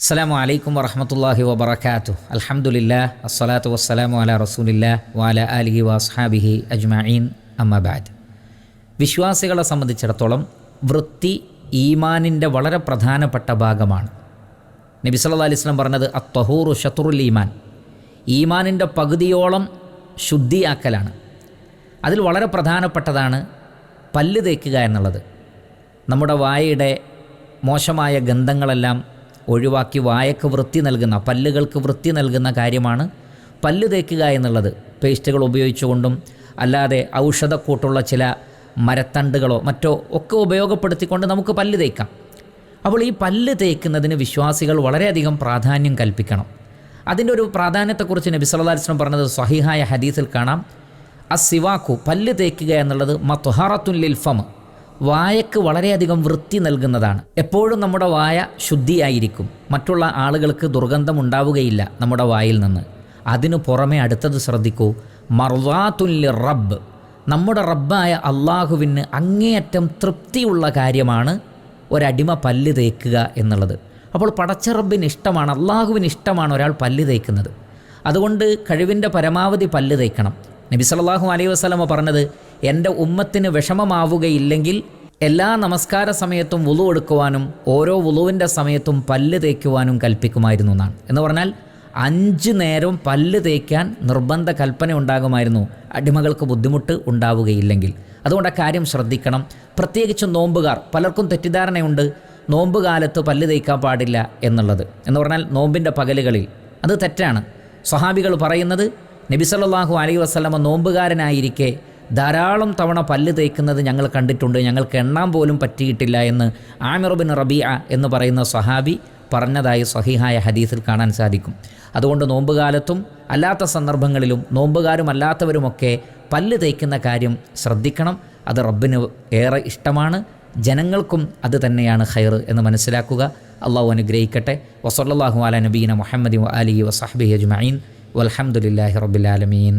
അസ്സലാമു അലൈക്കും വറഹ്മത്തുള്ളാഹി വബറകാതുഹു. അൽഹംദുലില്ലാഹ് അസ്സലാത്തു വസ്സലാമു അലാ റസൂലില്ലാഹ് വഅലാ ആലിഹി വഅസ്ഹാബിഹി അജ്മഈൻ. അമ്മാ ബഅദ്. വിശ്വാസികളെ സംബന്ധിച്ചിടത്തോളം വൃത്തി ഈമാനിൻ്റെ വളരെ പ്രധാനപ്പെട്ട ഭാഗമാണ്. നബി സല്ലല്ലാഹു അലൈഹി വസല്ലം പറഞ്ഞത് അത്വഹൂറു ശത്റുൽ ഈമാൻ, ഈമാനിൻ്റെ പകുതിയോളം ശുദ്ധിയാക്കലാണ്. അതിൽ വളരെ പ്രധാനപ്പെട്ടതാണ് പല്ല് തേക്കുക എന്നുള്ളത്. നമ്മുടെ വായയുടെ മോശമായ ഗന്ധങ്ങളെല്ലാം ഒഴിവാക്കി വായക്ക് വൃത്തി നൽകുന്ന, പല്ലുകൾക്ക് വൃത്തി നൽകുന്ന കാര്യമാണ് പല്ല് തേക്കുക എന്നുള്ളത്. പേസ്റ്റുകൾ ഉപയോഗിച്ചുകൊണ്ടും അല്ലാതെ ഔഷധക്കൂട്ടുള്ള ചില മരത്തണ്ടുകളോ മറ്റോ ഒക്കെ ഉപയോഗപ്പെടുത്തിക്കൊണ്ട് നമുക്ക് പല്ല് തേക്കാം. അപ്പോൾ ഈ പല്ല് തേക്കുന്നതിന് വിശ്വാസികൾ വളരെയധികം പ്രാധാന്യം കൽപ്പിക്കണം. അതിൻ്റെ ഒരു പ്രാധാന്യത്തെക്കുറിച്ച് നബി സല്ലല്ലാഹു അലൈഹി വസല്ലം പറഞ്ഞത് സ്വഹീഹായ ഹദീസിൽ കാണാം. അസ്സിവാക്കു, പല്ല് തേക്കുക എന്നുള്ളത് മത്ഹറത്തുൻ ലിൽ ഫം, വായക്ക് വളരെയധികം വൃത്തി നൽകുന്നതാണ്. എപ്പോഴും നമ്മുടെ വായ ശുദ്ധിയായിരിക്കും, മറ്റുള്ള ആളുകൾക്ക് ദുർഗന്ധം ഉണ്ടാവുകയില്ല നമ്മുടെ വായിൽ നിന്ന്. അതിനു പുറമെ അടുത്തത് ശ്രദ്ധിക്കൂ, മർവാത്തുൻ ലിർ റബ്ബ്, നമ്മുടെ റബ്ബായ അള്ളാഹുവിന് അങ്ങേയറ്റം തൃപ്തിയുള്ള കാര്യമാണ് ഒരടിമ പല്ല് തേക്കുക എന്നുള്ളത്. അപ്പോൾ പടച്ച റബ്ബിന് ഇഷ്ടമാണ്, അള്ളാഹുവിന് ഇഷ്ടമാണ് ഒരാൾ പല്ല് തേക്കുന്നത്. അതുകൊണ്ട് കഴിവിൻ്റെ പരമാവധി പല്ല് തേക്കണം. നബി സല്ലല്ലാഹു അലൈഹി വസല്ലം പറഞ്ഞത്, എൻ്റെ ഉമ്മത്തിന് വിഷമമാവുകയില്ലെങ്കിൽ എല്ലാ നമസ്കാര സമയത്തും വുളു എടുക്കുവാനും ഓരോ വുളുവിൻ്റെ സമയത്തും പല്ല് തേക്കുവാനും കൽപ്പിക്കുമായിരുന്നു എന്നാണ്. എന്ന് പറഞ്ഞാൽ 5 നേരവും പല്ല് തേക്കാൻ നിർബന്ധ കൽപ്പന ഉണ്ടാകുമായിരുന്നു, അടിമകൾക്ക് ബുദ്ധിമുട്ട് ഉണ്ടാവുകയില്ലെങ്കിൽ. അതുകൊണ്ട് കാര്യം ശ്രദ്ധിക്കണം. പ്രത്യേകിച്ച് നോമ്പുകാർ, പലർക്കും തെറ്റിദ്ധാരണയുണ്ട് നോമ്പ് കാലത്ത് പല്ല് തേക്കാൻ പാടില്ല എന്നുള്ളത്. എന്ന് പറഞ്ഞാൽ നോമ്പിൻ്റെ പകലുകളിൽ, അത് തെറ്റാണ്. സ്വഹാബികൾ പറയുന്നത്, നബി സല്ലല്ലാഹു അലൈഹി വസല്ലമ നോമ്പുകാരനായിരിക്കെ ധാരാളം തവണ പല്ല് തേക്കുന്നത് ഞങ്ങൾ കണ്ടിട്ടുണ്ട്, ഞങ്ങൾക്ക് എണ്ണാൻ പോലും പറ്റിയിട്ടില്ല എന്ന് ആമിർ ബിൻ റബീഅ എന്ന് പറയുന്ന സ്വഹാബി പറഞ്ഞതായി സ്വഹീഹായ ഹദീസിൽ കാണാൻ സാധിക്കും. അതുകൊണ്ട് നോമ്പുകാലത്തും അല്ലാത്ത സന്ദർഭങ്ങളിലും നോമ്പുകാരും അല്ലാത്തവരുമൊക്കെ പല്ല് തേക്കുന്ന കാര്യം ശ്രദ്ധിക്കണം. അത് റബ്ബിന് ഏറെ ഇഷ്ടമാണ്, ജനങ്ങൾക്കും അത് തന്നെയാണ് ഖൈർ എന്ന് മനസ്സിലാക്കുക. അള്ളാഹു അനുഗ്രഹിക്കട്ടെ. വസല്ലല്ലാഹു അലാ നബീന മുഹമ്മദി വആലിഹി വസഹ്ബിഹി അജ്മഈൻ വൽഹംദുലില്ലാഹി റബ്ബിൽ ആലമീൻ.